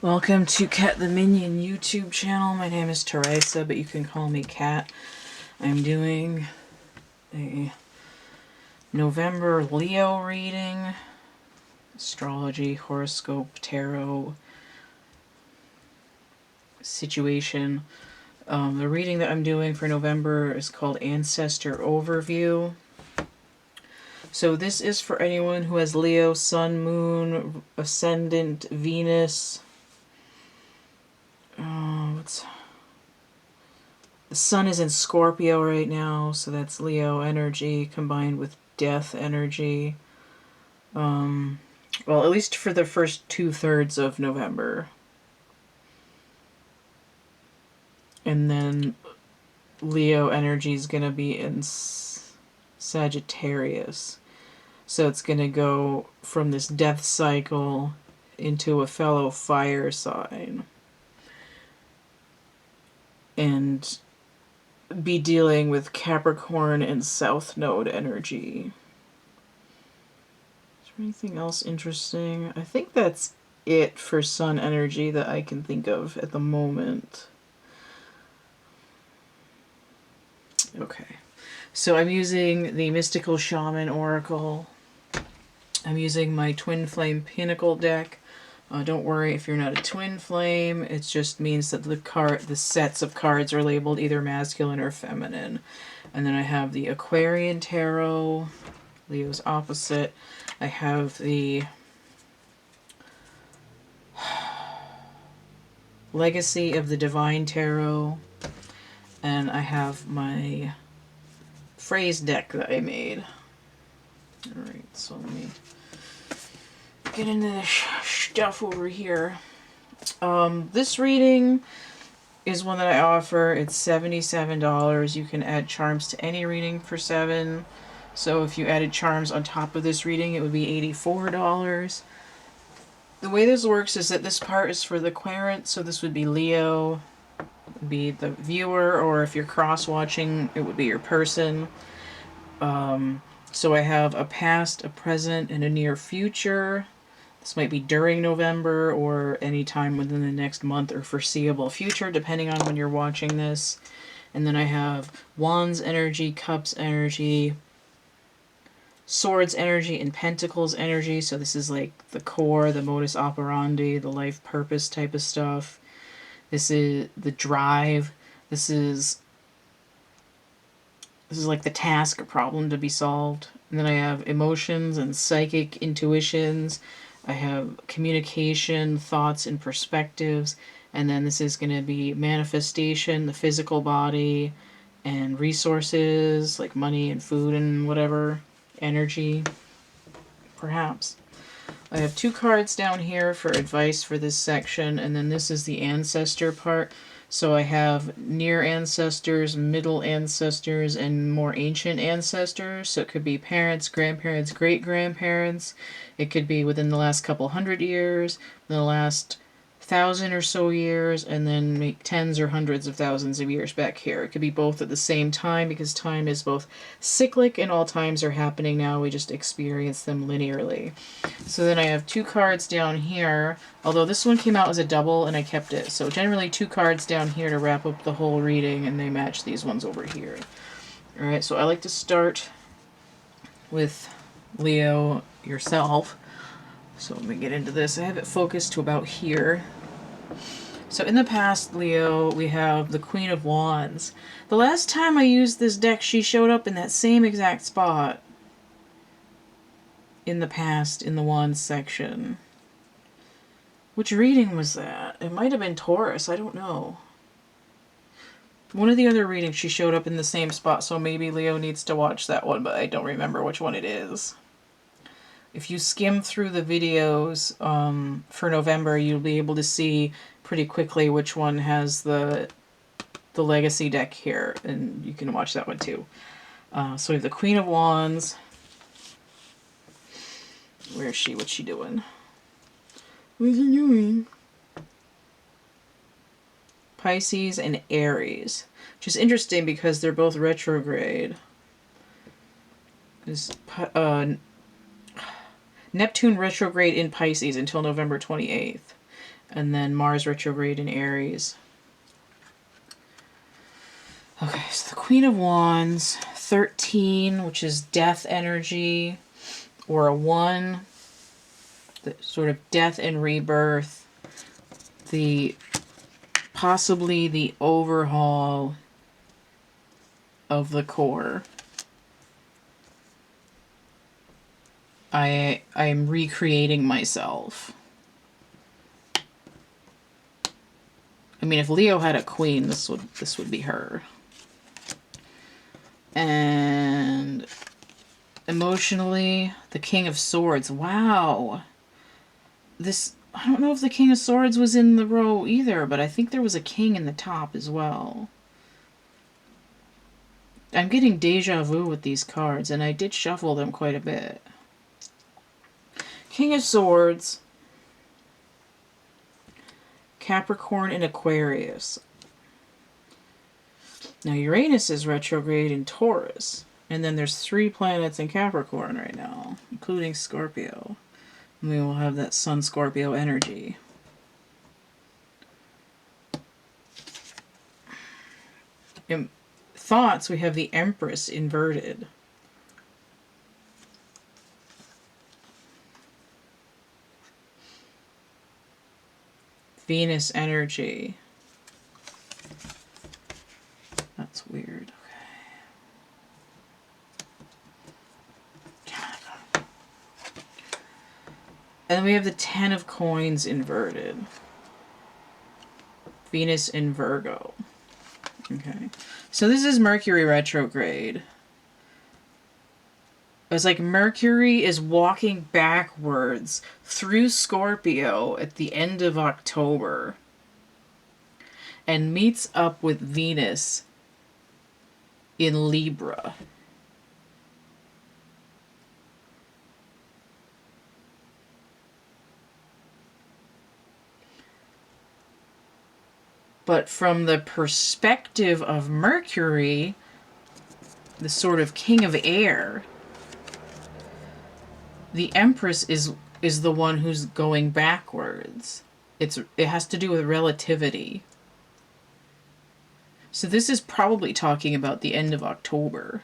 Welcome to CATtheMinion YouTube channel. My name is Theresa, but you can call me Cat. I'm doing a November Leo reading, astrology, horoscope, tarot situation. The reading that I'm doing for November is called Ancestor Overview. So this is for anyone who has Leo, Sun, Moon, Ascendant, Venus. The Sun is in Scorpio right now, so that's Leo energy combined with Death energy. Well, at least for the first 2/3 of November. And then Leo energy is going to be in Sagittarius. So it's going to go from this death cycle into a fellow fire sign. And be dealing with Capricorn and South Node energy. Is there anything else interesting? I think that's it for Sun energy that I can think of at the moment. Okay, so I'm using the Mystical Shaman Oracle. I'm using my Twin Flame Pinnacle deck. Don't worry if you're not a twin flame. It just means that the sets of cards are labeled either masculine or feminine. And then I have the Aquarian Tarot, Leo's opposite. I have the Legacy of the Divine Tarot. And I have my phrase deck that I made. Alright, so let me get into the stuff over here. This reading is one that I offer. It's $77. You can add charms to any reading for $7. So if you added charms on top of this reading, it would be $84. The way this works is that this part is for the querent, so this would be Leo, be the viewer, or if you're cross-watching, it would be your person. So I have a past, a present, and a near future. This might be during November or any time within the next month or foreseeable future, depending on when you're watching this. And then I have Wands energy, Cups energy, Swords energy, and Pentacles energy. So this is like the core, the modus operandi, the life purpose type of stuff. This is the drive. This is like the task or problem to be solved. And then I have emotions and psychic intuitions. I have communication, thoughts, and perspectives. And then this is going to be manifestation, the physical body, and resources like money and food and whatever, energy, perhaps. I have 2 cards down here for advice for this section, and then this is the ancestor part. So I have near ancestors, middle ancestors, and more ancient ancestors. So it could be parents, grandparents, great-grandparents. It could be within the last couple hundred years, the last 1,000 or so years, and then make tens or hundreds of thousands of years back here. It could be both at the same time, because time is both cyclic and all times are happening now. We just experience them linearly. So then I have 2 cards down here, although this one came out as a double and I kept it. So generally 2 cards down here to wrap up the whole reading, and they match these ones over here. Alright, so I like to start with Leo yourself. So let me get into this. I have it focused to about here. So in the past, Leo, we have the Queen of Wands. The last time I used this deck, she showed up in that same exact spot in the past in the Wands section. Which reading was that? It might have been Taurus. I don't know. One of the other readings she showed up in the same spot, so maybe Leo needs to watch that one, but I don't remember which one it is. If you skim through the videos for November, you'll be able to see pretty quickly which one has the Legacy deck here, and you can watch that one too. So we have the Queen of Wands. Where is she? What's she doing? What is she doing? Pisces and Aries, which is interesting because they're both retrograde. Neptune retrograde in Pisces until November 28th. and then Mars retrograde in Aries. Okay, so the Queen of Wands, 13, which is death energy, or a 1, the sort of death and rebirth, possibly the overhaul of the core. I'm recreating myself. I mean, if Leo had a queen, this would be her. And emotionally, the King of Swords. Wow. I don't know if the King of Swords was in the row either, but I think there was a king in the top as well. I'm getting deja vu with these cards, and I did shuffle them quite a bit. King of Swords, Capricorn, and Aquarius. Now Uranus is retrograde in Taurus, and then there's 3 planets in Capricorn right now, including Scorpio. And we will have that Sun-Scorpio energy. In thoughts, we have the Empress inverted. Venus energy. That's weird. Okay. And then we have the 10 of Coins inverted. Venus in Virgo. Okay. So this is Mercury retrograde. It's like Mercury is walking backwards through Scorpio at the end of October and meets up with Venus in Libra. But from the perspective of Mercury, the sort of king of air, the Empress is the one who's going backwards. It has to do with relativity. So this is probably talking about the end of October.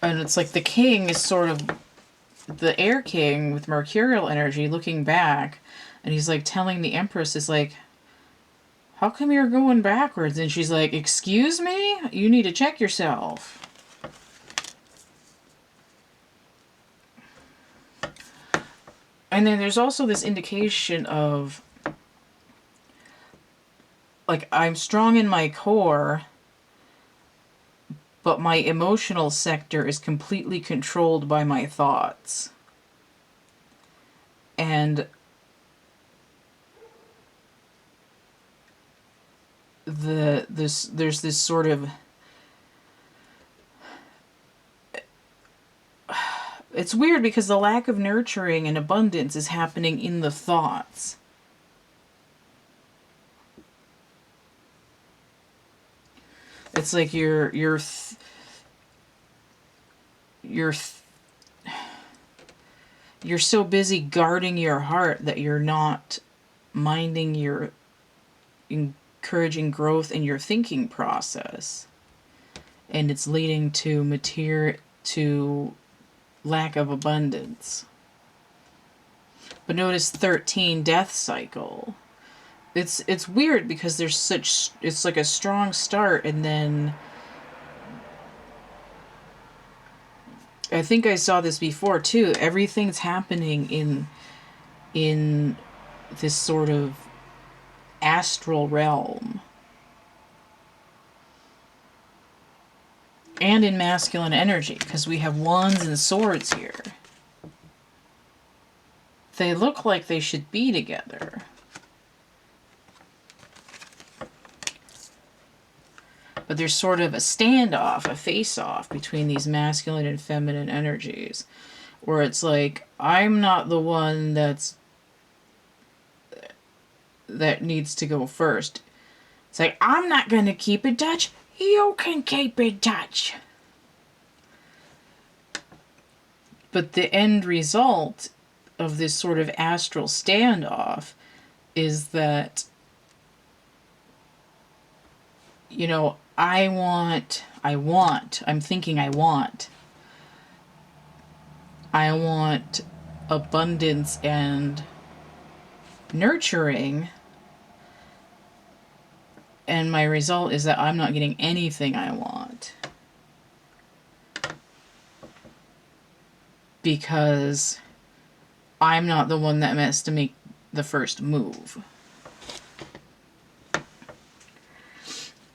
And it's like the king is sort of the air king with mercurial energy looking back, and he's like telling the Empress, is like, how come you're going backwards? And she's like, excuse me? You need to check yourself. And then there's also this indication of, like, I'm strong in my core, but my emotional sector is completely controlled by my thoughts. And there's this sort of, it's weird because the lack of nurturing and abundance is happening in the thoughts. It's like you're so busy guarding your heart that you're not minding your encouraging growth in your thinking process, and it's leading to lack of abundance. But notice 13, death cycle. It's weird because it's like a strong start, and then I think I saw this before too. Everything's happening in this sort of astral realm. And in masculine energy, because we have wands and swords here. They look like they should be together. But there's sort of a standoff, a face-off between these masculine and feminine energies, where it's like, I'm not the one that needs to go first. It's like, I'm not going to keep in touch. You can keep in touch. But the end result of this sort of astral standoff is that, you know, I'm thinking I want abundance and nurturing, and my result is that I'm not getting anything I want. Because I'm not the one that has to make the first move.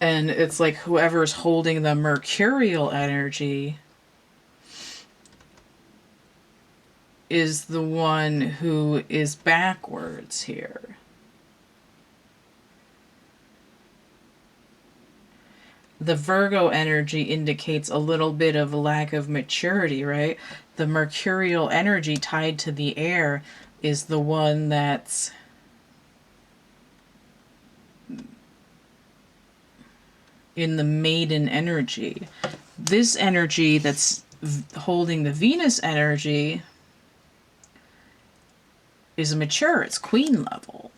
And it's like whoever's holding the mercurial energy is the one who is backwards here. The Virgo energy indicates a little bit of lack of maturity, right? The mercurial energy tied to the air is the one that's in the maiden energy. This energy that's holding the Venus energy is mature. It's queen level.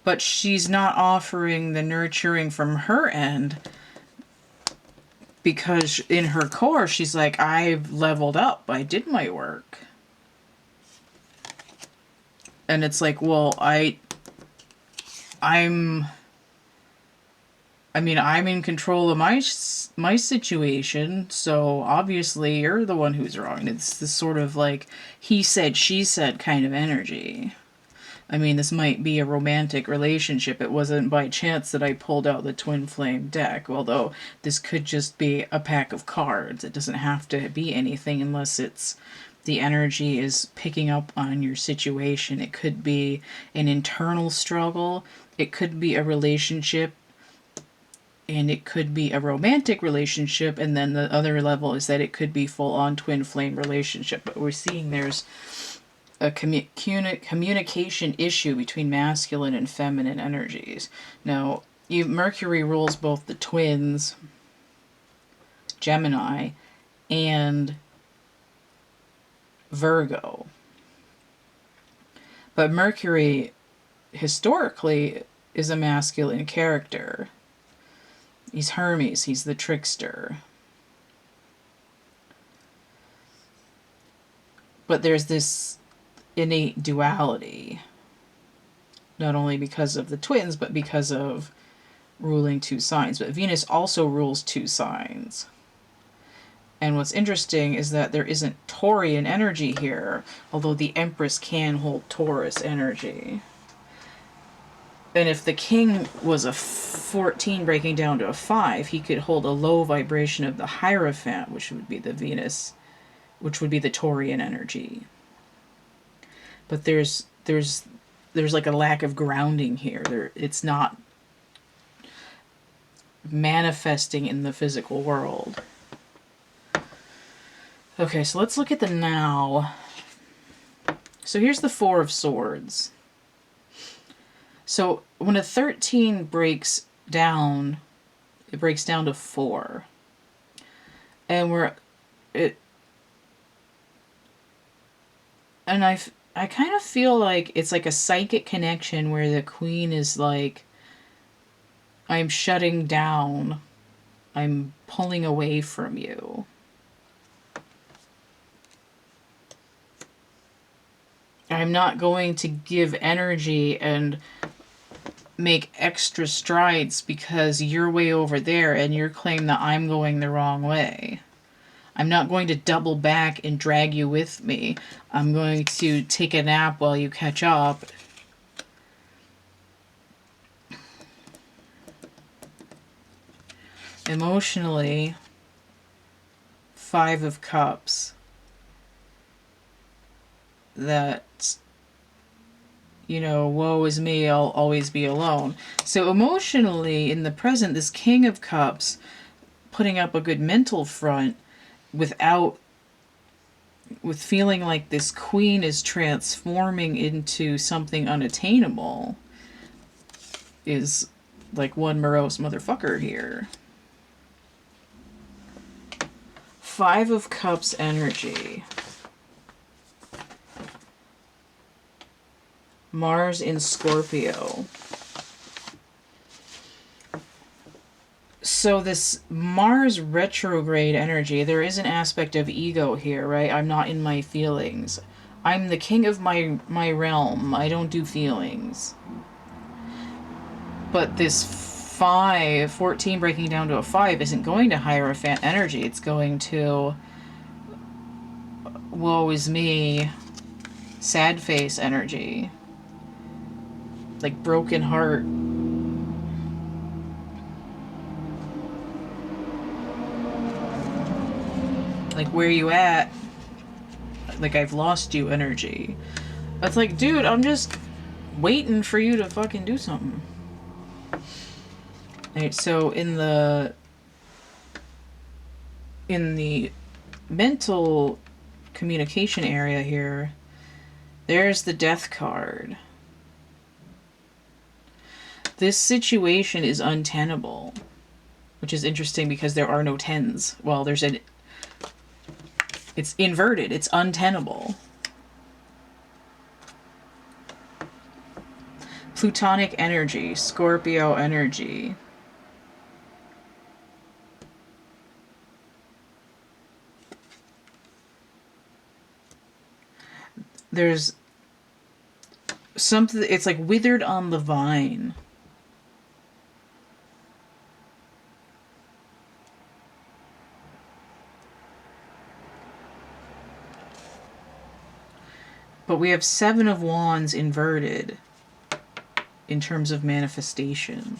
But she's not offering the nurturing from her end, because in her core she's like, I've leveled up, I did my work. And it's like, well, I'm in control of my situation, so obviously you're the one who's wrong. It's this sort of like he said, she said kind of energy. I mean, this might be a romantic relationship. It wasn't by chance that I pulled out the Twin Flame deck, although this could just be a pack of cards. It doesn't have to be anything unless it's the energy is picking up on your situation. It could be an internal struggle. It could be a relationship. And it could be a romantic relationship. And then the other level is that it could be full-on twin flame relationship. But we're seeing there's a communication issue between masculine and feminine energies. Now, Mercury rules both the twins, Gemini, and Virgo. But Mercury, historically, is a masculine character. He's Hermes, he's the trickster. But there's this innate duality, not only because of the twins, but because of ruling two signs. But Venus also rules two signs. And what's interesting is that there isn't Taurian energy here, although the Empress can hold Taurus energy. And if the King was a 14 breaking down to a 5, he could hold a low vibration of the Hierophant, which would be the Venus, which would be the Taurian energy. But there's like a lack of grounding here. It's not manifesting in the physical world. Okay, so let's look at the now. So here's the Four of Swords. So when a 13 breaks down, it breaks down to 4. And I kind of feel like it's like a psychic connection where the Queen is like, I'm shutting down. I'm pulling away from you. I'm not going to give energy and make extra strides because you're way over there and you're claiming that I'm going the wrong way. I'm not going to double back and drag you with me. I'm going to take a nap while you catch up. Emotionally, 5 of Cups. That, you know, woe is me, I'll always be alone. So emotionally, in the present, this King of Cups putting up a good mental front with feeling like this Queen is transforming into something unattainable is like one morose motherfucker here. Five of Cups energy. Mars in Scorpio. So this Mars retrograde energy, there is an aspect of ego here, right? I'm not in my feelings. I'm the king of my realm. I don't do feelings. But this 14 breaking down to a 5 isn't going to Hierophant energy. It's going to woe is me, sad face energy. Like broken heart. Like, where you at? Like, I've lost you energy. It's like, dude, I'm just waiting for you to fucking do something. Alright, so in the mental communication area here, there's the Death card. This situation is untenable, which is interesting because there are no tens. Well, it's inverted. It's untenable. Plutonic energy, Scorpio energy. There's something, it's like withered on the vine. But we have Seven of Wands inverted in terms of manifestation.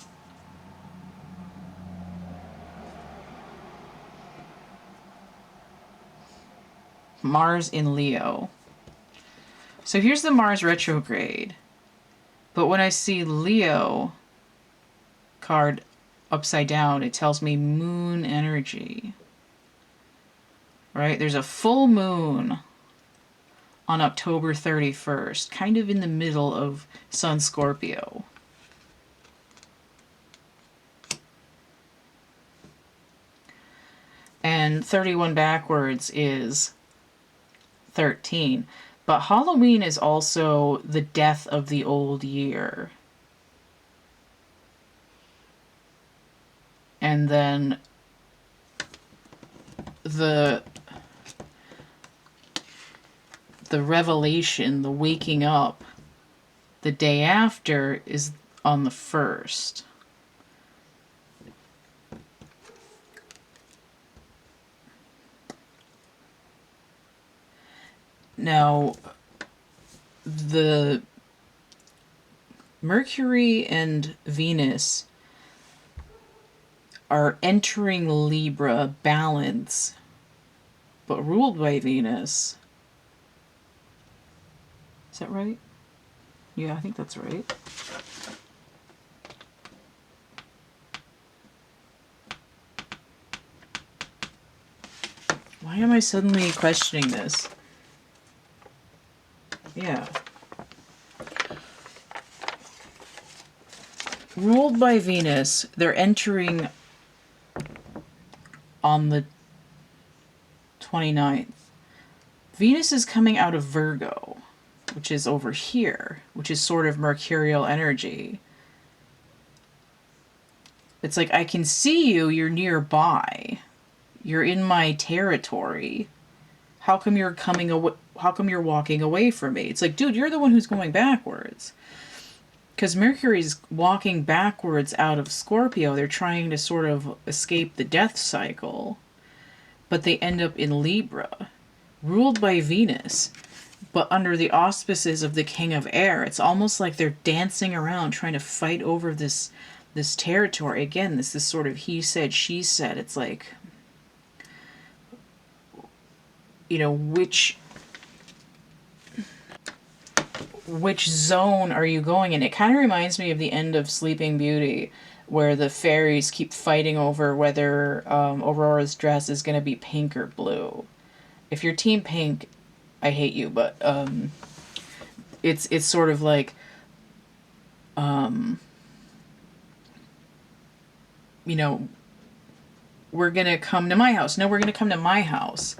Mars in Leo. So here's the Mars retrograde. But when I see Leo card upside down, it tells me moon energy. Right? There's a full moon on October 31st, kind of in the middle of Sun Scorpio. And 31 backwards is 13. But Halloween is also the death of the old year. And then the revelation, the waking up, the day after is on the 1st. Now, the Mercury and Venus are entering Libra balance, but ruled by Venus. Is that right? Yeah, I think that's right. Why am I suddenly questioning this? Yeah. Ruled by Venus, they're entering on the 29th. Venus is coming out of Virgo, which is over here, which is sort of mercurial energy. It's like, I can see you, you're nearby. You're in my territory. How come you're coming away? How come you're walking away from me? It's like, dude, you're the one who's going backwards. Because Mercury's walking backwards out of Scorpio. They're trying to sort of escape the death cycle. But they end up in Libra, ruled by Venus, but under the auspices of the King of Air. It's almost like they're dancing around trying to fight over this territory. Again, this is sort of he said, she said. It's like, you know, which zone are you going in? It kind of reminds me of the end of Sleeping Beauty, where the fairies keep fighting over whether Aurora's dress is going to be pink or blue. If you're team pink, I hate you, but it's sort of like, you know, we're going to come to my house. No, we're going to come to my house.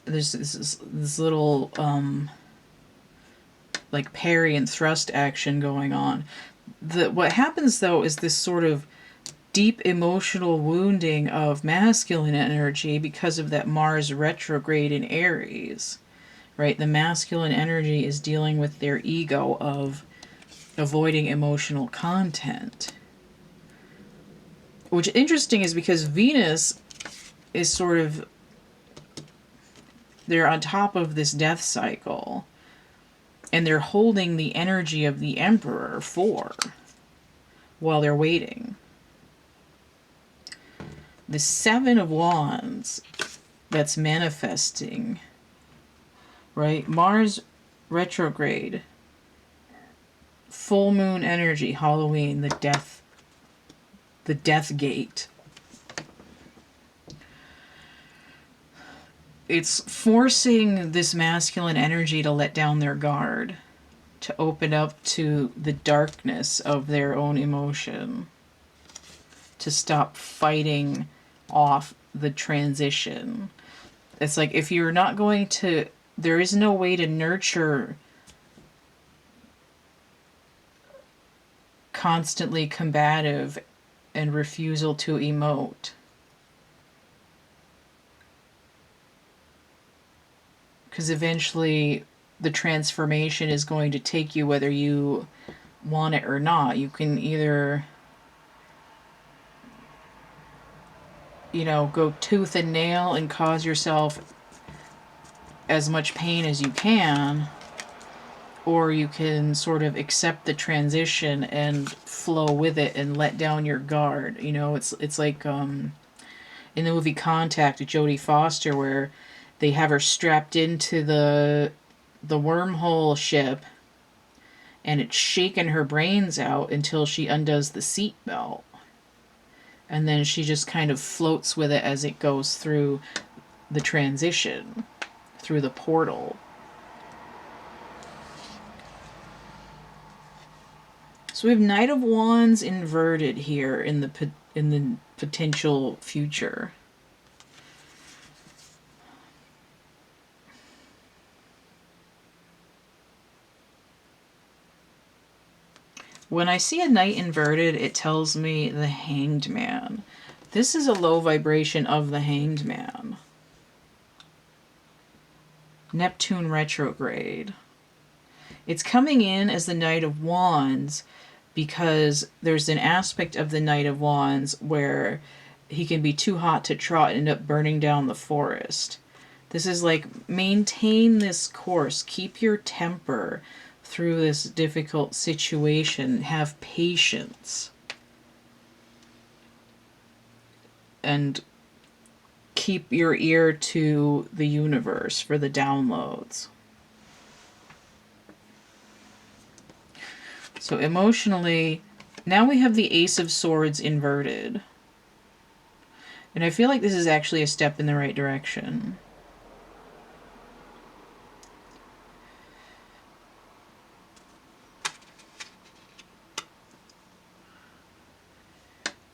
There's this little, like parry and thrust action going on. What happens, though, is this sort of deep emotional wounding of masculine energy because of that Mars retrograde in Aries, right? The masculine energy is dealing with their ego of avoiding emotional content. Which interesting is because Venus is sort of, they're on top of this death cycle, and they're holding the energy of the Emperor while they're waiting. The Seven of Wands, that's manifesting, right? Mars retrograde, full moon energy, Halloween, the death gate. It's forcing this masculine energy to let down their guard, to open up to the darkness of their own emotion, to stop fighting off the transition. It's like, if you're not going to, there is no way to nurture constantly combative and refusal to emote. Because eventually the transformation is going to take you whether you want it or not. You can either, go tooth and nail and cause yourself as much pain as you can, or you can sort of accept the transition and flow with it and let down your guard. It's like in the movie Contact with Jodie Foster, where they have her strapped into the wormhole ship, and it's shaking her brains out until she undoes the seatbelt. And then she just kind of floats with it as it goes through the transition, through the portal. So we have Knight of Wands inverted here in the potential future. When I see a Knight inverted, it tells me the Hanged Man. This is a low vibration of the Hanged Man. Neptune retrograde. It's coming in as the Knight of Wands because there's an aspect of the Knight of Wands where he can be too hot to trot and end up burning down the forest. This is like, maintain this course, keep your temper through this difficult situation, have patience, and keep your ear to the universe for the downloads. So emotionally, now we have the Ace of Swords inverted. And I feel like this is actually a step in the right direction.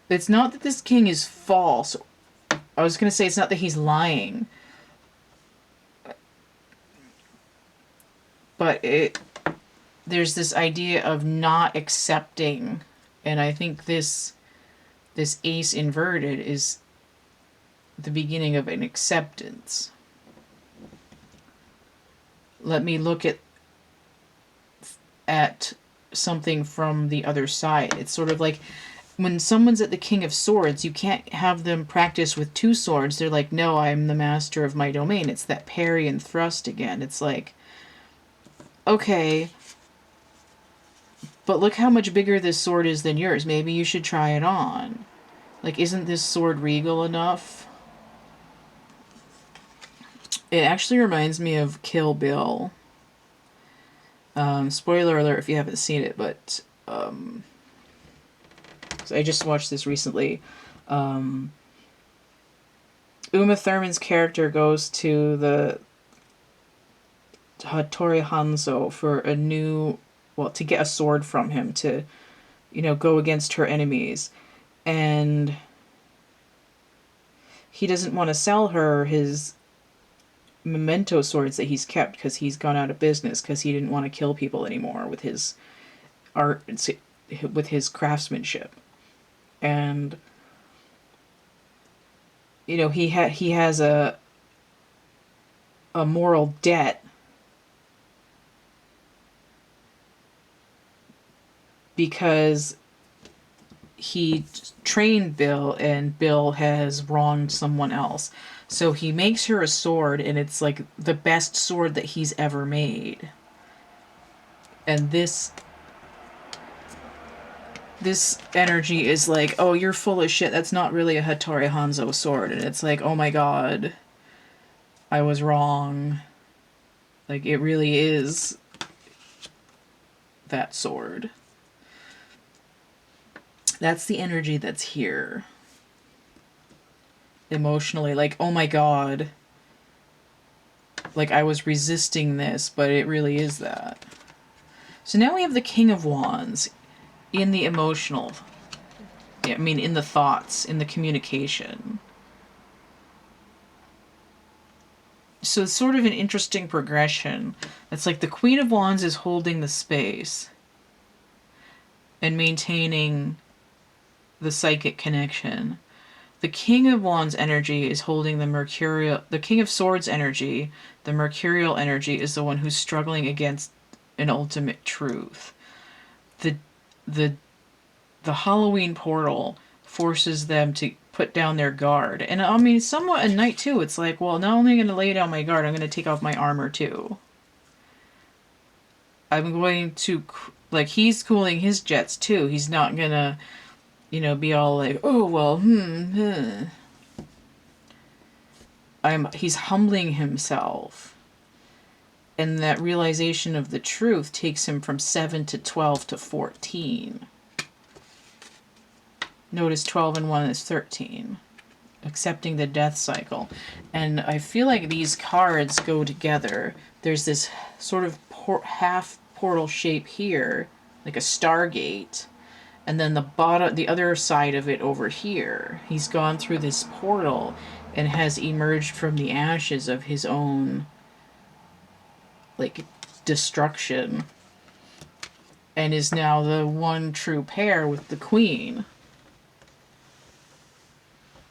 It's not that this king is false. I was going to say it's not that he's lying. But there's this idea of not accepting. And I think this ace inverted is the beginning of an acceptance. Let me look at something from the other side. It's sort of like, when someone's at the King of Swords, you can't have them practice with two swords. They're like, no, I'm the master of my domain. It's that parry and thrust again. It's like, okay, but look how much bigger this sword is than yours. Maybe you should try it on. Like, isn't this sword regal enough? It actually reminds me of Kill Bill. Spoiler alert if you haven't seen it, but I just watched this recently. Uma Thurman's character goes to the Hattori Hanzo for to get a sword from him to, go against her enemies. And he doesn't want to sell her his memento swords that he's kept because he's gone out of business because he didn't want to kill people anymore with his art, with his craftsmanship. And you know, he has a moral debt because he trained Bill and Bill has wronged someone else. So he makes her a sword, and it's like the best sword that he's ever made. And this energy is like, oh, you're full of shit. That's not really a Hattori Hanzo sword. And it's like, oh my god, I was wrong. Like, it really is that sword. That's the energy that's here. Emotionally, like, oh my god. Like, I was resisting this, but it really is that. So now we have the King of Wands in the emotional. I mean, in the thoughts, in the communication. So it's sort of an interesting progression. It's like the Queen of Wands is holding the space and maintaining the psychic connection. The King of Wands energy is holding the mercurial, the King of Swords energy, the mercurial energy is the one who's struggling against an ultimate truth. The Halloween portal forces them to put down their guard. And I mean, somewhat at night too, it's like, well, not only am I going to lay down my guard, I'm going to take off my armor too. I'm going to, like, he's cooling his jets too. He's not going to, you know, be all like, oh, well, he's humbling himself. And that realization of the truth takes him from 7 to 12 to 14. Notice 12 and 1 is 13. Accepting the death cycle. And I feel like these cards go together. There's this sort of half portal shape here, like a Stargate. And then the other side of it over here. He's gone through this portal and has emerged from the ashes of his own, like, destruction. And is now the one true pair with the Queen.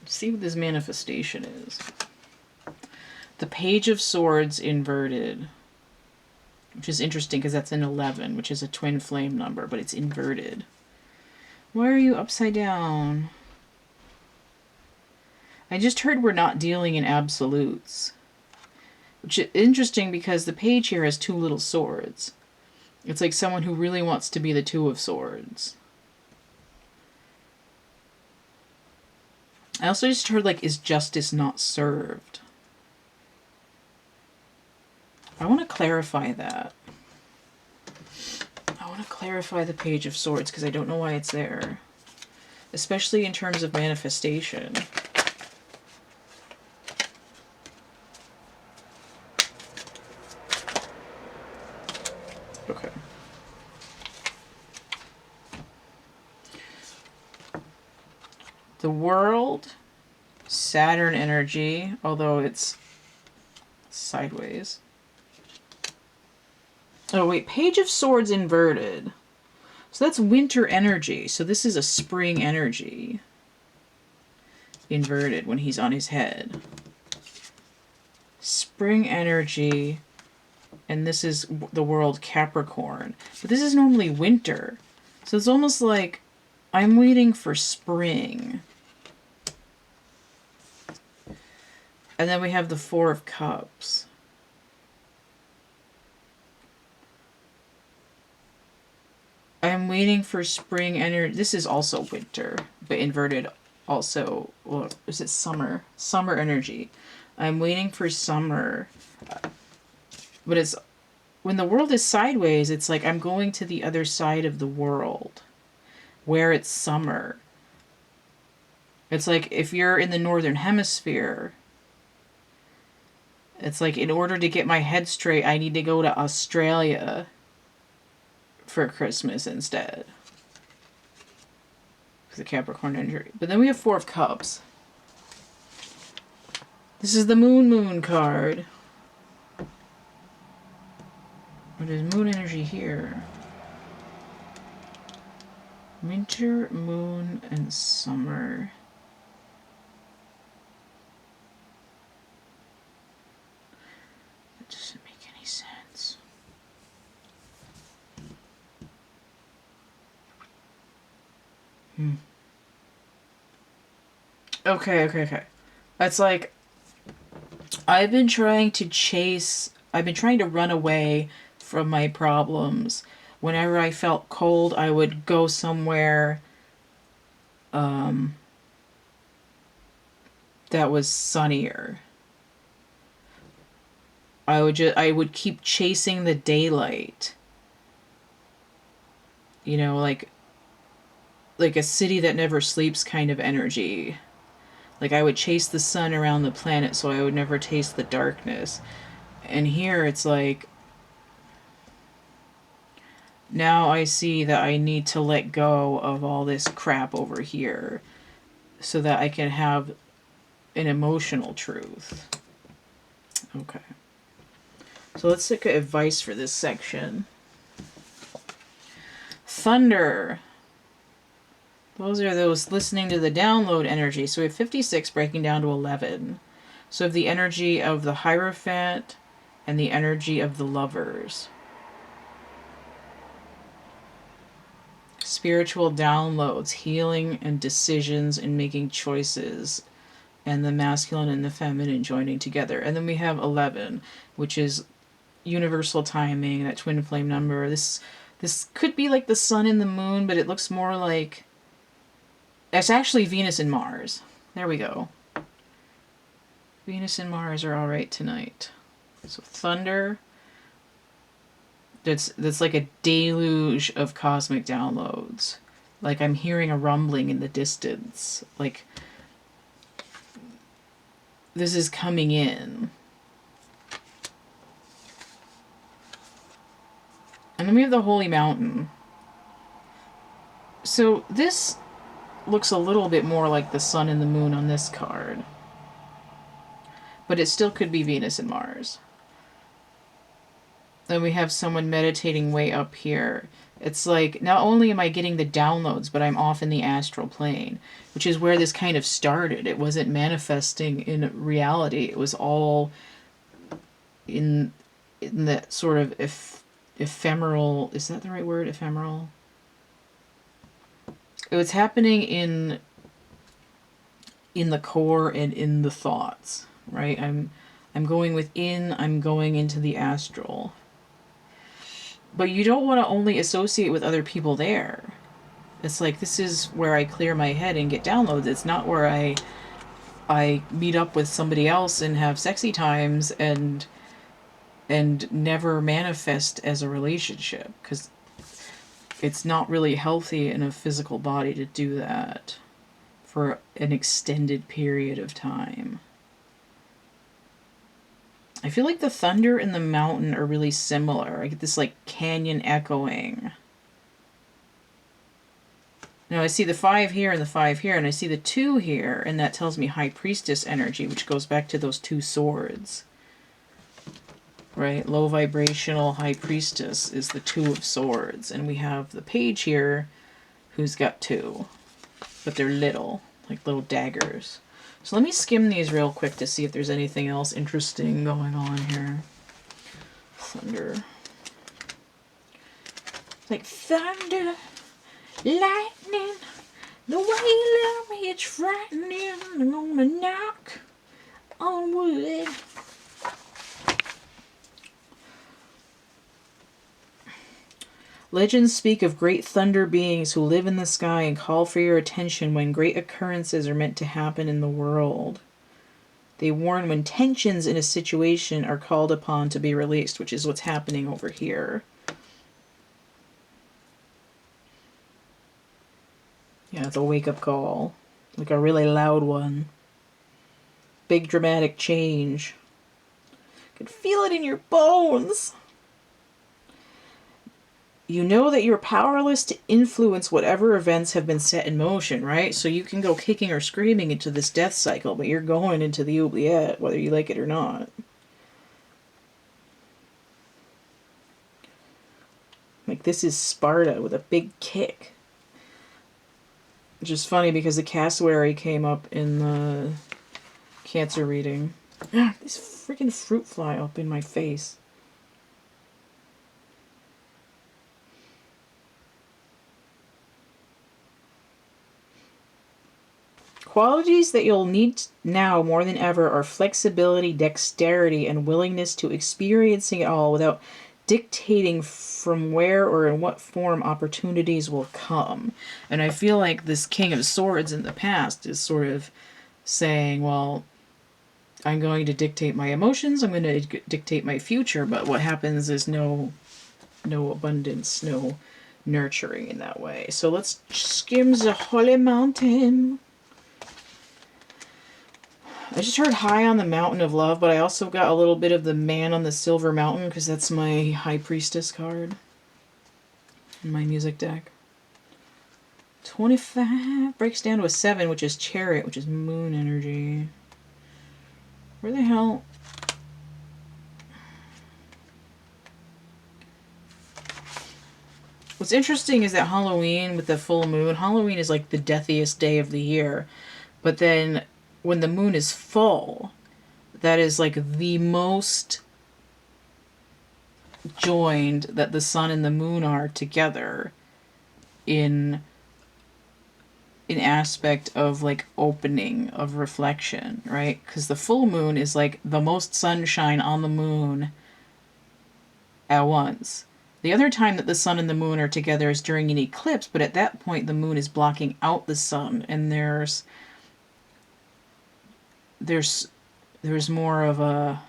See what this manifestation is. The Page of Swords inverted, which is interesting because that's an 11, which is a twin flame number, but it's inverted. Why are you upside down? I just heard we're not dealing in absolutes, which is interesting because the page here has 2 little swords. It's like someone who really wants to be the 2 of Swords. I also just heard, like, is justice not served? I want to clarify that. I want to clarify the Page of Swords because I don't know why it's there. Especially in terms of manifestation. Okay. The World, Saturn energy, although it's sideways. Oh wait, Page of Swords inverted. So that's winter energy. So this is a spring energy. Inverted when he's on his head. Spring energy. And this is the World, Capricorn. But this is normally winter. So it's almost like I'm waiting for spring. And then we have the 4 of Cups. I'm waiting for spring energy. This is also winter, but inverted also. Well, is it summer? Summer energy. I'm waiting for summer. But it's when the world is sideways, it's like I'm going to the other side of the world where it's summer. It's like if you're in the northern hemisphere, it's like in order to get my head straight, I need to go to Australia for Christmas instead. The Capricorn energy. But then we have 4 of Cups. This is the Moon card. What is moon energy here? Winter, moon, and summer. That doesn't make any sense. Okay. That's like, I've been trying to run away from my problems. Whenever I felt cold, I would go somewhere that was sunnier. I would keep chasing the daylight. You know, like a city that never sleeps kind of energy. Like I would chase the sun around the planet so I would never taste the darkness. And here it's like, now I see that I need to let go of all this crap over here so that I can have an emotional truth. Okay. So let's look at advice for this section. Thunder. Those are those listening to the download energy. So we have 56 breaking down to 11. So we have the energy of the Hierophant and the energy of the Lovers. Spiritual downloads, healing and decisions and making choices, and the masculine and the feminine joining together. And then we have 11, which is universal timing, that twin flame number. This could be like the sun and the moon, but it looks more like it's actually Venus and Mars. There we go. Venus and Mars are all right tonight. So thunder. That's like a deluge of cosmic downloads. Like I'm hearing a rumbling in the distance. Like this is coming in. And then we have the Holy Mountain. So this looks a little bit more like the sun and the moon on this card. But it still could be Venus and Mars. Then we have someone meditating way up here. It's like, not only am I getting the downloads, but I'm off in the astral plane, which is where this kind of started. It wasn't manifesting in reality. It was all in that sort of ephemeral, is that the right word? Ephemeral? It was happening in the core and in the thoughts, right? I'm going within, I'm going into the astral. But you don't want to only associate with other people there. It's like, this is where I clear my head and get downloads. It's not where I meet up with somebody else and have sexy times and never manifest as a relationship, because it's not really healthy in a physical body to do that for an extended period of time. I feel like the thunder and the mountain are really similar. I get this like canyon echoing. Now I see the 5 here and the 5 here, and I see the 2 here, and that tells me High Priestess energy, which goes back to those 2 swords. Right? Low vibrational High Priestess is the 2 of swords. And we have the Page here who's got 2. But they're little, like little daggers. So let me skim these real quick to see if there's anything else interesting going on here. Thunder. Like thunder, lightning, the way you love me, it's frightening. I'm gonna knock on wood. Legends speak of great thunder beings who live in the sky and call for your attention when great occurrences are meant to happen in the world. They warn when tensions in a situation are called upon to be released, which is what's happening over here. Yeah, it's a wake-up call. Like a really loud one. Big dramatic change. You can feel it in your bones. you know that you're powerless to influence whatever events have been set in motion, right? So you can go kicking or screaming into this death cycle, but you're going into the oubliette, whether you like it or not. Like, this is Sparta with a big kick. Which is funny because the cassowary came up in the Cancer reading. Ah, this freaking fruit fly up in my face. Qualities that you'll need now more than ever are flexibility, dexterity, and willingness to experiencing it all without dictating from where or in what form opportunities will come. And I feel like this King of Swords in the past is sort of saying, well, I'm going to dictate my emotions, I'm going to dictate my future, but what happens is no abundance, no nurturing in that way. So let's skim the Holy Mountain. I just heard High on the Mountain of Love, but I also got a little bit of the Man on the Silver Mountain because that's my High Priestess card in my music deck. 25 breaks down to a 7, which is Chariot, which is moon energy. Where the hell? What's interesting is that Halloween with the full moon, Halloween is like the deathiest day of the year, but then when the moon is full, that is like the most joined that the sun and the moon are together in an aspect of like opening, of reflection, right? Because the full moon is like the most sunshine on the moon at once. The other time that the sun and the moon are together is during an eclipse, but at that point the moon is blocking out the sun, and there's more of a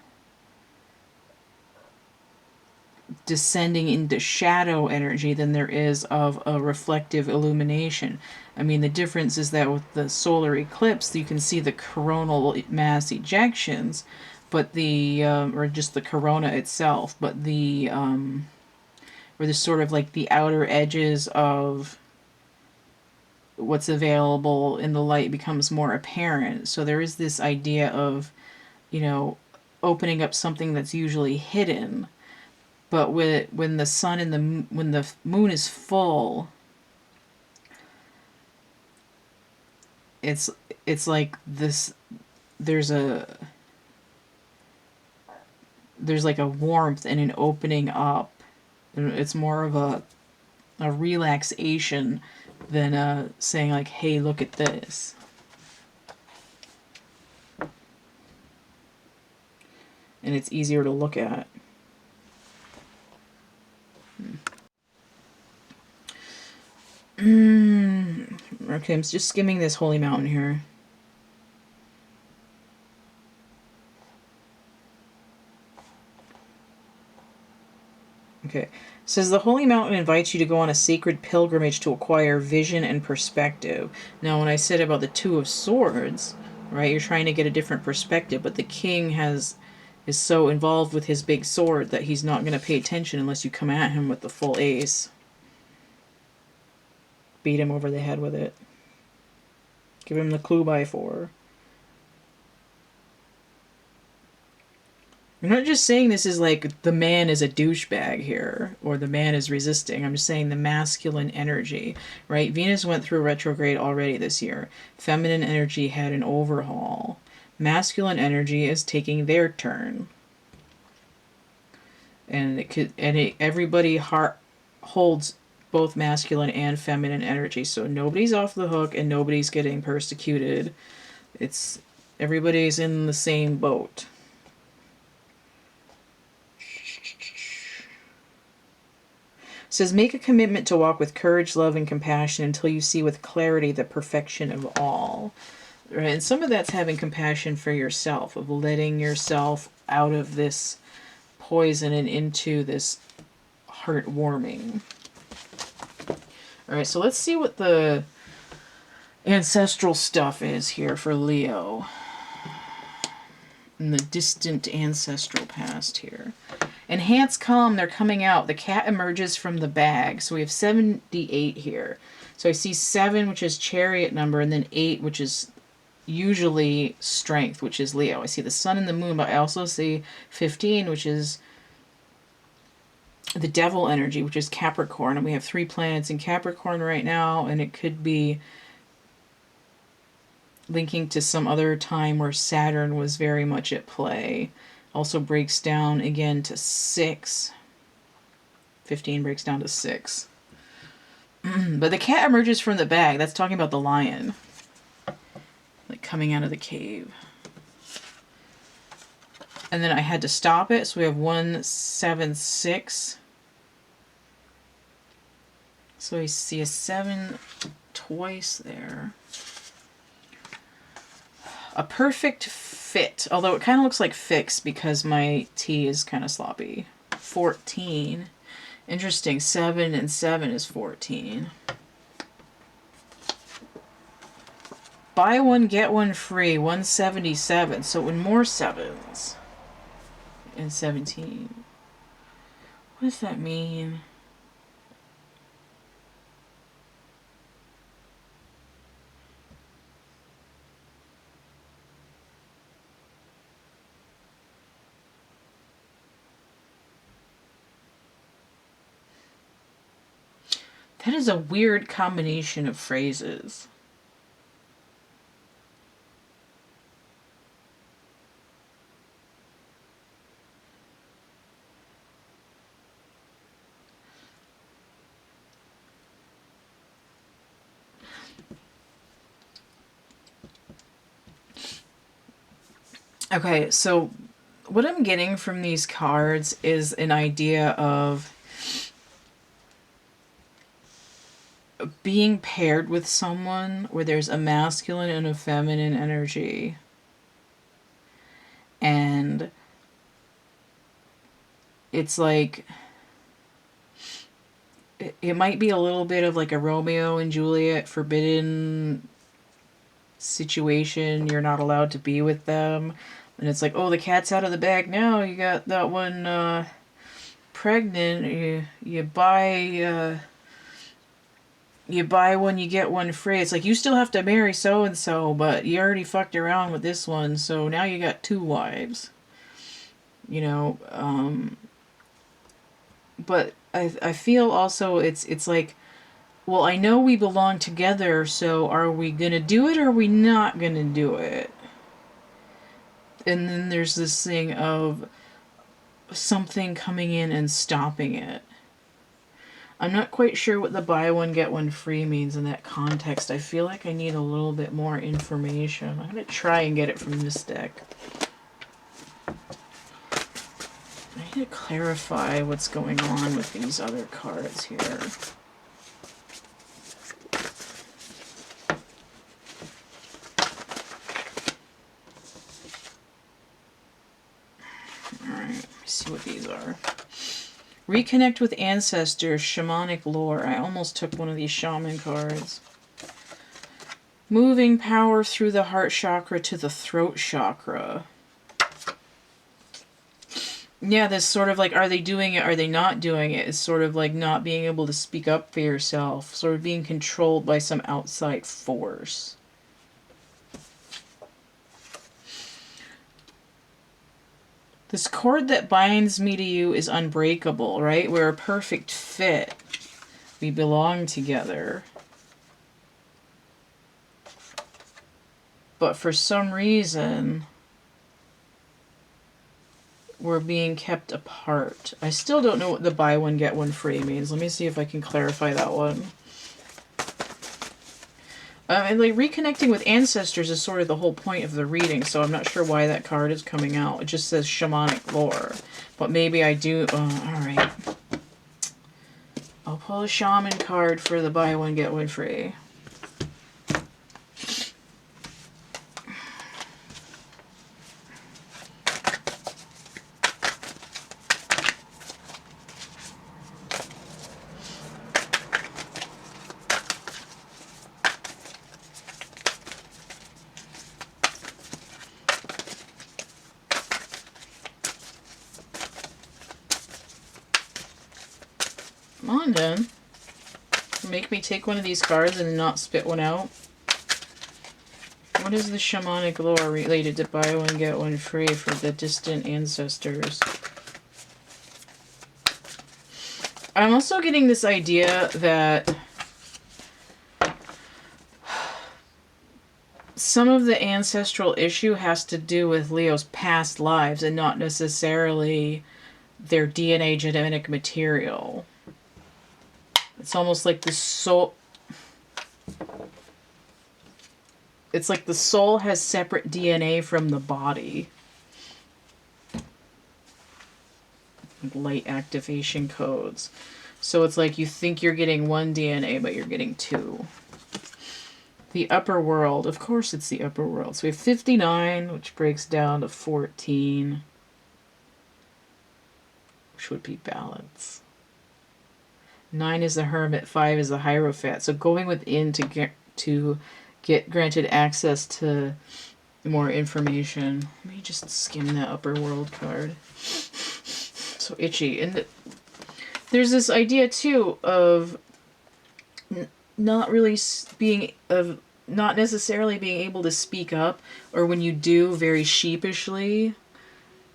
descending into shadow energy than there is of a reflective illumination. I mean, the difference is that with the solar eclipse, you can see the coronal mass ejections, but or just the corona itself, but where there's sort of like the outer edges of what's available in the light becomes more apparent. So there is this idea of, opening up something that's usually hidden. But when the sun and when the moon is full, it's like this. There's like a warmth and an opening up. It's more of a relaxation than saying like, "Hey, look at this." And it's easier to look at. Okay, I'm just skimming this Holy Mountain here. Okay. It says the Holy Mountain invites you to go on a sacred pilgrimage to acquire vision and perspective. Now, when I said about the Two of Swords, right, you're trying to get a different perspective, but the king is so involved with his big sword that he's not going to pay attention unless you come at him with the full ace. Beat him over the head with it. Give him the clue by 4. I'm not just saying this is like the man is a douchebag here, or the man is resisting. I'm just saying the masculine energy, right? Venus went through retrograde already this year. Feminine energy had an overhaul. Masculine energy is taking their turn. And everybody holds both masculine and feminine energy, so nobody's off the hook and nobody's getting persecuted. Everybody's in the same boat. It says, make a commitment to walk with courage, love, and compassion until you see with clarity the perfection of all. Right? And some of that's having compassion for yourself, of letting yourself out of this poison and into this heartwarming. All right, so let's see what the ancestral stuff is here for Leo in the distant ancestral past here. Enhance calm, they're coming out. The cat emerges from the bag. So we have 78 here. So I see 7, which is chariot number, and then 8, which is usually strength, which is Leo. I see the sun and the moon, but I also see 15, which is the devil energy, which is Capricorn. And we have 3 planets in Capricorn right now, and it could be linking to some other time where Saturn was very much at play. Also breaks down again to 6. 15 breaks down to 6. But the cat emerges from the bag. That's talking about the lion. Like coming out of the cave. And then I had to stop it. So we have 176. So I see a 7 twice there. A perfect fit. Although it kind of looks like fix because my T is kind of sloppy. 14. Interesting. 7 and 7 is 14. Buy one, get one free. 177. So in more 7s. And 17. What does that mean? That is a weird combination of phrases. Okay, so what I'm getting from these cards is an idea of being paired with someone where there's a masculine and a feminine energy. And it's like, it might be a little bit of like a Romeo and Juliet forbidden situation. You're not allowed to be with them. And it's like, oh, the cat's out of the bag now. You got that one pregnant. You buy one, you get one free. It's like, you still have to marry so-and-so, but you already fucked around with this one, so now you got 2 wives. You know, but I feel also it's like, well, I know we belong together, so are we going to do it or are we not going to do it? And then there's this thing of something coming in and stopping it. I'm not quite sure what the buy one, get one free means in that context. I feel like I need a little bit more information. I'm going to try and get it from this deck. I need to clarify what's going on with these other cards here. Alright, let me see what these are. Reconnect with ancestors, shamanic lore. I almost took one of these shaman cards. Moving power through the heart chakra to the throat chakra. Yeah, this sort of like, are they doing it, are they not doing it? It's sort of like not being able to speak up for yourself. Sort of being controlled by some outside force. This cord that binds me to you is unbreakable, right? We're a perfect fit. We belong together. But for some reason, we're being kept apart. I still don't know what the buy one, get one free means. Let me see if I can clarify that one. And like reconnecting with ancestors is sort of the whole point of the reading, so I'm not sure why that card is coming out. It just says shamanic lore. But maybe I do... alright. I'll pull a shaman card for the buy one, get one free. Come on, then. Make me take one of these cards and not spit one out. What is the shamanic lore related to buy one, get one free for the distant ancestors? I'm also getting this idea that some of the ancestral issue has to do with Leo's past lives and not necessarily their DNA genetic material. It's almost like the soul... It's like the soul has separate DNA from the body. Light activation codes. So it's like you think you're getting one DNA, but you're getting two. The upper world. Of course it's the upper world. So we have 59, which breaks down to 14. Which would be balance. 9 is the hermit, 5 is the hierophant. So going within to get granted access to more information. Let me just skim that upper world card. So itchy. And there's this idea too of not necessarily being able to speak up, or when you do, very sheepishly.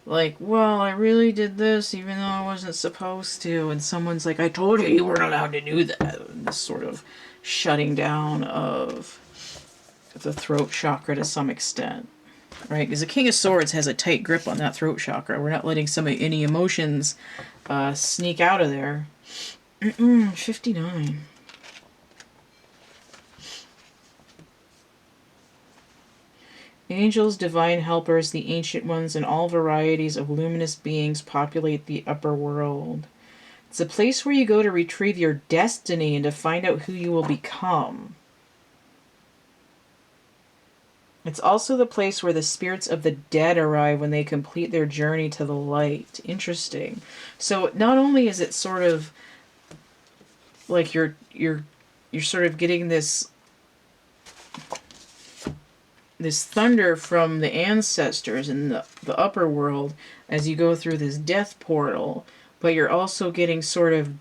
Like, well, I really did this even though I wasn't supposed to. And someone's like, I told you you weren't allowed to do that. And this sort of shutting down of the throat chakra to some extent. Right? Because the King of Swords has a tight grip on that throat chakra. We're not letting any emotions sneak out of there. 59. Angels, divine helpers, the ancient ones, and all varieties of luminous beings populate the upper world. It's a place where you go to retrieve your destiny and to find out who you will become. It's also the place where the spirits of the dead arrive when they complete their journey to the light. Interesting. So not only is it sort of like you're sort of getting this thunder from the ancestors in the upper world as you go through this death portal, but you're also getting sort of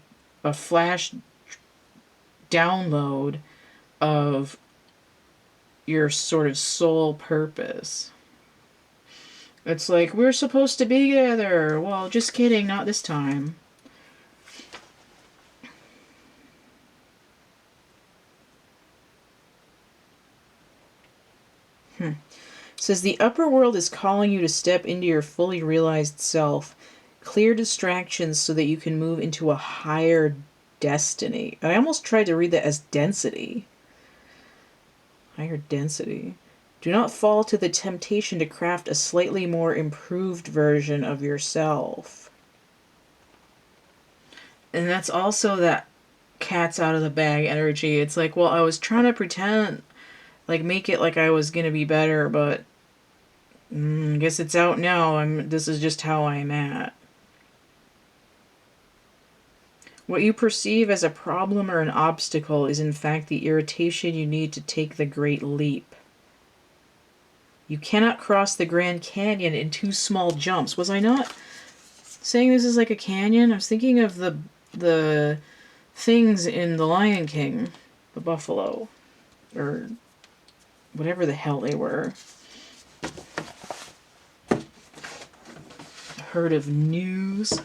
a flash download of your sort of soul purpose. It's like, we're supposed to be together. Well, just kidding, not this time. It says the upper world is calling you to step into your fully realized self. Clear distractions so that you can move into a higher destiny. I almost tried to read that as density. Higher density. Do not fall to the temptation to craft a slightly more improved version of yourself. And that's also that cat's out of the bag energy. It's like, well, I was trying to pretend, like, make it like I was going to be better, but I guess it's out now. This is just how I'm at. What you perceive as a problem or an obstacle is in fact the irritation you need to take the great leap. You cannot cross the Grand Canyon in 2 small jumps. Was I not saying this is like a canyon? I was thinking of the things in The Lion King, the buffalo, or whatever the hell they were. A herd of gnus.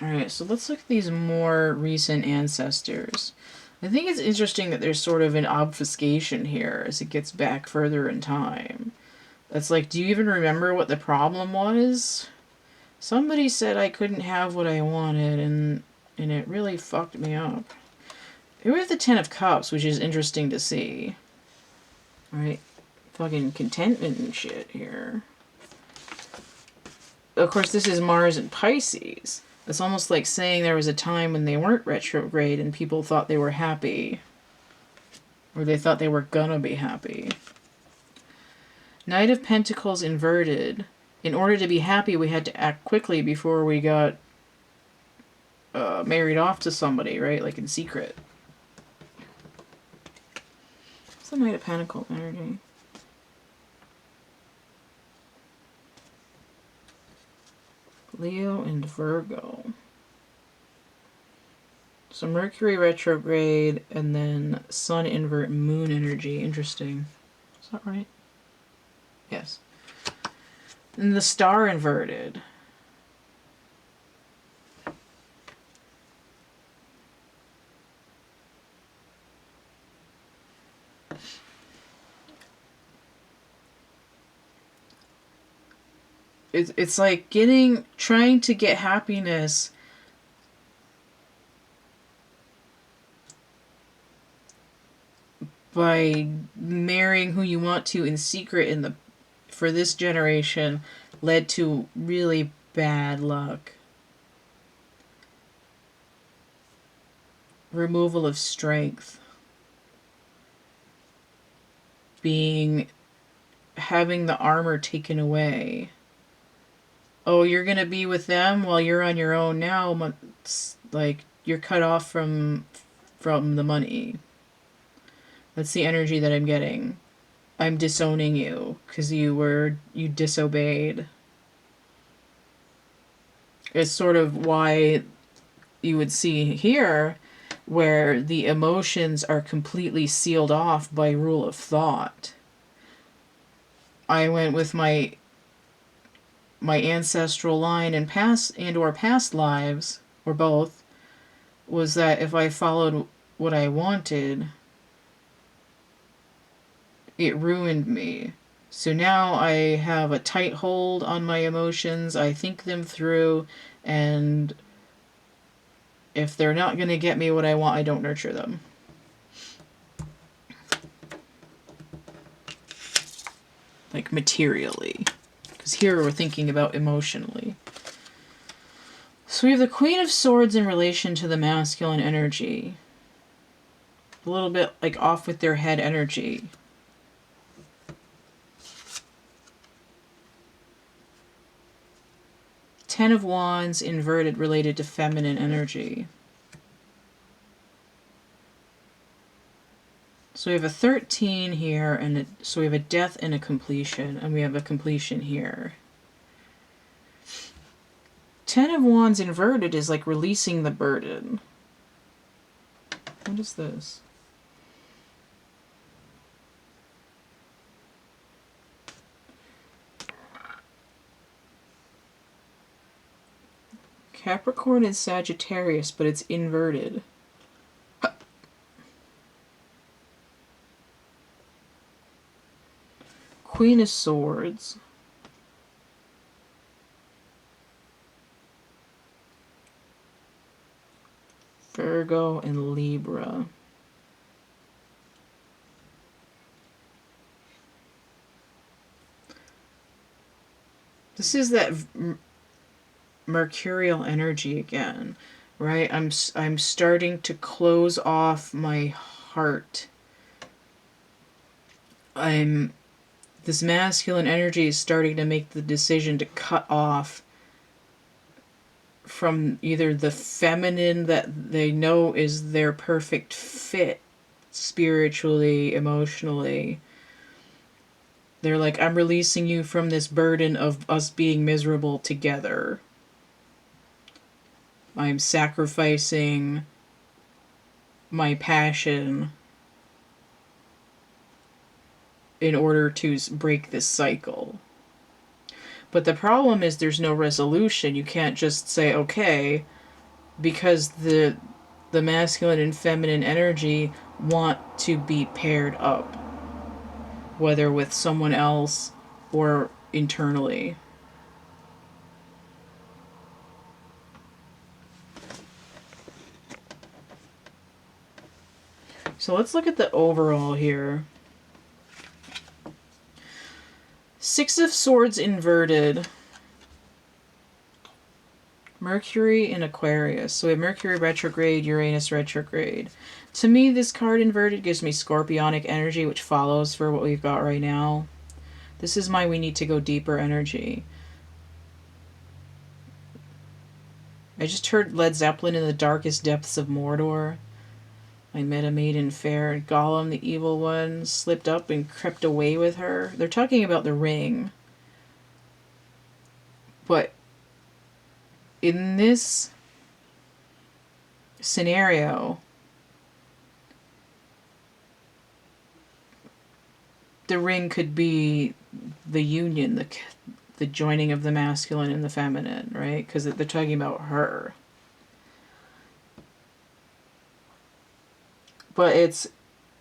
Alright, so let's look at these more recent ancestors. I think it's interesting that there's sort of an obfuscation here as it gets back further in time. It's like, do you even remember what the problem was? Somebody said I couldn't have what I wanted, and it really fucked me up. Here we have the 10 of Cups, which is interesting to see. Alright, fucking contentment and shit here. Of course, this is Mars and Pisces. It's almost like saying there was a time when they weren't retrograde and people thought they were happy. Or they thought they were gonna be happy. Knight of Pentacles inverted. In order to be happy, we had to act quickly before we got married off to somebody, right? Like in secret. What's the Knight of Pentacles energy? Leo and Virgo. So Mercury retrograde and then Sun invert Moon energy. Interesting. Is that right? Yes. And the star inverted. It's like trying to get happiness by marrying who you want to in secret for this generation led to really bad luck. Removal of strength. Having the armor taken away. Oh, you're gonna be with them while you're on your own now. Like, you're cut off from the money. That's the energy that I'm getting. I'm disowning you because you disobeyed. It's sort of why you would see here where the emotions are completely sealed off by rule of thought. I went with my ancestral line and past lives, or both, was that if I followed what I wanted, it ruined me. So now I have a tight hold on my emotions. I think them through, and if they're not going to get me what I want, I don't nurture them. Like materially. Because here we're thinking about emotionally. So we have the Queen of Swords in relation to the masculine energy. A little bit like off with their head energy. Ten of Wands inverted related to feminine energy. So we have a 13 here, and so we have a death and a completion, and we have a completion here. Ten of Wands inverted is like releasing the burden. What is this? Capricorn and Sagittarius, but it's inverted. Queen of Swords. Virgo and Libra. This is that mercurial energy again, right? I'm starting to close off my heart. This masculine energy is starting to make the decision to cut off from either the feminine that they know is their perfect fit spiritually, emotionally. They're like, I'm releasing you from this burden of us being miserable together. I'm sacrificing my passion in order to break this cycle. But the problem is there's no resolution. You can't just say, okay, because the masculine and feminine energy want to be paired up, whether with someone else or internally. So let's look at the overall here. Six of Swords inverted. Mercury in Aquarius. So we have Mercury retrograde, Uranus retrograde. To me, this card inverted gives me scorpionic energy, which follows for what we've got right now. This is my we need to go deeper energy. I just heard Led Zeppelin in the darkest depths of Mordor. I met a maiden fair, and Gollum, the evil one, slipped up and crept away with her. They're talking about the ring. But in this scenario, the ring could be the union, the joining of the masculine and the feminine, right? Because they're talking about her. But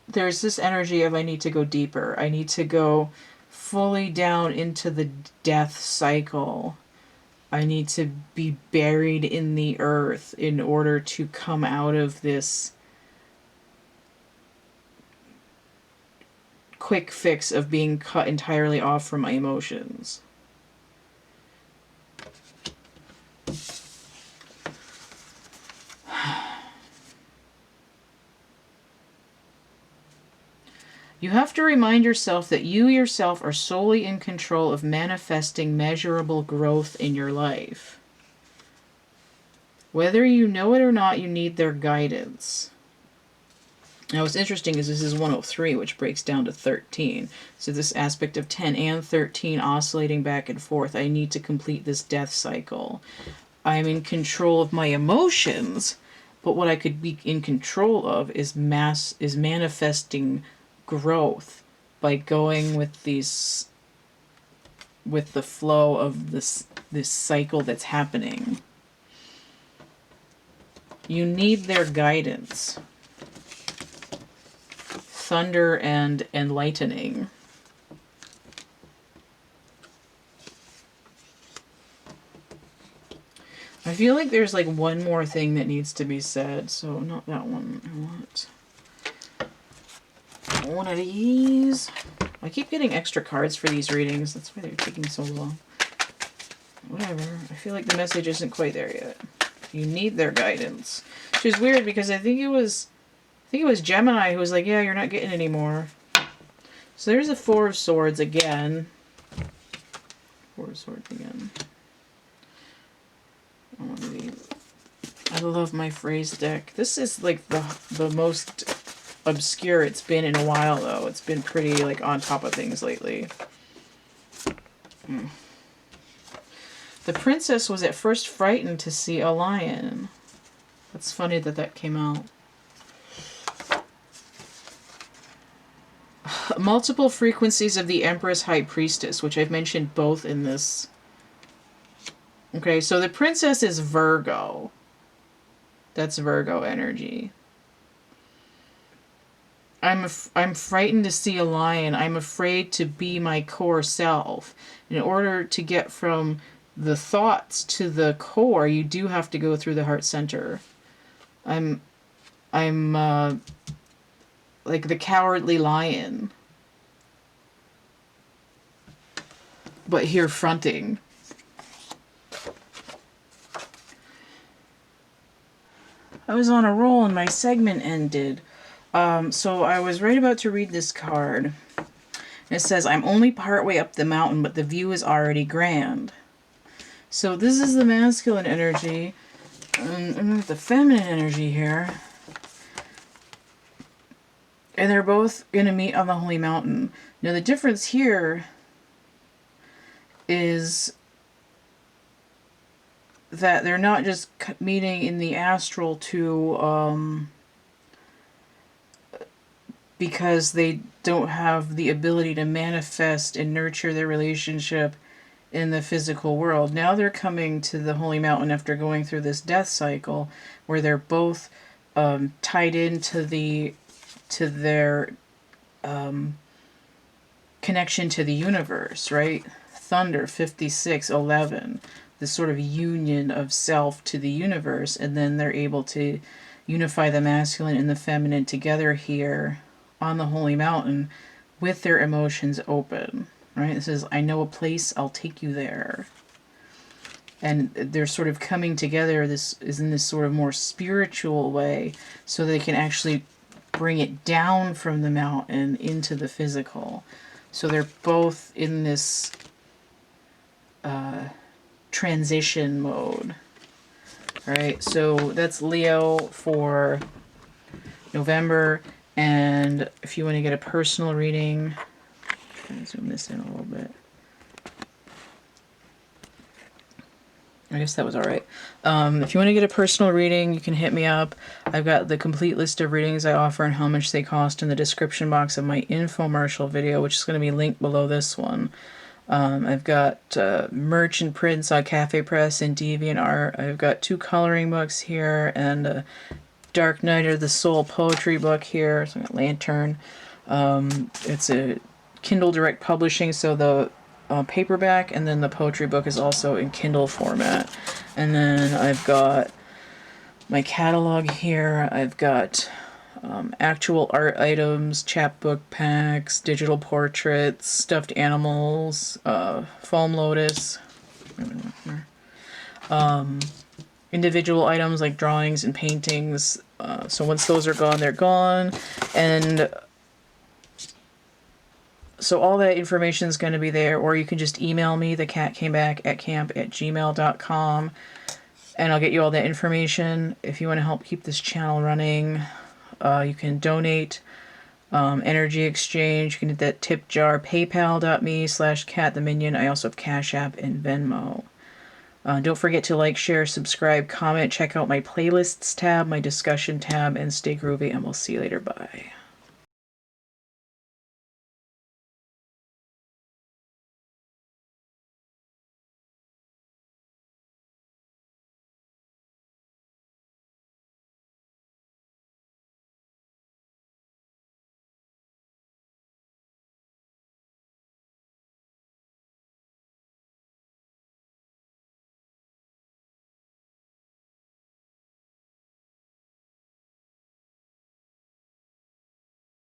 there's this energy of I need to go deeper. I need to go fully down into the death cycle. I need to be buried in the earth in order to come out of this quick fix of being cut entirely off from my emotions. You have to remind yourself that you yourself are solely in control of manifesting measurable growth in your life. Whether you know it or not, you need their guidance. Now what's interesting is this is 103, which breaks down to 13. So this aspect of 10 and 13 oscillating back and forth. I need to complete this death cycle. I'm in control of my emotions, but what I could be in control of is manifesting growth by going with the flow of this cycle that's happening. You need their guidance. Thunder and enlightening. I feel like there's like one more thing that needs to be said, so not that one. I want one of these. I keep getting extra cards for these readings. That's why they're taking so long. Whatever. I feel like the message isn't quite there yet. You need their guidance. Which is weird because I think it was Gemini who was like, yeah, you're not getting any more. So there's a Four of Swords again. Four of Swords again. One of these. I love my phrase deck. This is like the most obscure it's been in a while, though. It's been pretty like on top of things lately. The princess was at first frightened to see a lion. That's funny that that came out. Multiple frequencies of the Empress High Priestess, which I've mentioned both in this. Okay, so the princess is Virgo. That's Virgo energy. I'm frightened to see a lion. I'm afraid to be my core self. In order to get from the thoughts to the core, you do have to go through the heart center. I'm like the cowardly lion, but here fronting. I was on a roll and my segment ended. So I was right about to read this card. It says, I'm only partway up the mountain, but the view is already grand. So this is the masculine energy. And the feminine energy here. And they're both going to meet on the Holy Mountain. Now the difference here is that they're not just meeting in the astral because they don't have the ability to manifest and nurture their relationship in the physical world. Now they're coming to the Holy Mountain after going through this death cycle where they're both tied into their connection to the universe, right? Thunder 56:11, this sort of union of self to the universe, and then they're able to unify the masculine and the feminine together here on the Holy Mountain with their emotions open, right? It says, I know a place, I'll take you there. And they're sort of coming together. This is in this sort of more spiritual way, so they can actually bring it down from the mountain into the physical. So they're both in this transition mode. Alright, so that's Leo for November. And if you want to get a personal reading, I'm going to zoom this in a little bit. I guess that was alright. If you want to get a personal reading, you can hit me up. I've got the complete list of readings I offer and how much they cost in the description box of my infomercial video, which is going to be linked below this one. I've got merch and prints on Cafe Press and DeviantArt. I've got 2 coloring books here and a Dark Night of the Soul poetry book here. So I've got Lantern. It's a Kindle Direct Publishing, so the paperback and then the poetry book is also in Kindle format. And then I've got my catalog here. I've got actual art items, chapbook packs, digital portraits, stuffed animals, foam lotus, individual items like drawings and paintings. So once those are gone, they're gone. And so all that information is going to be there, or you can just email me, thecatcamebackatcamp@gmail.com, and I'll get you all that information. If you want to help keep this channel running, you can donate, energy exchange, you can hit that tip jar, paypal.me/CATtheMinion. I also have Cash App and Venmo. Don't forget to like, share, subscribe, comment, check out my playlists tab, my discussion tab, and stay groovy, and we'll see you later. Bye.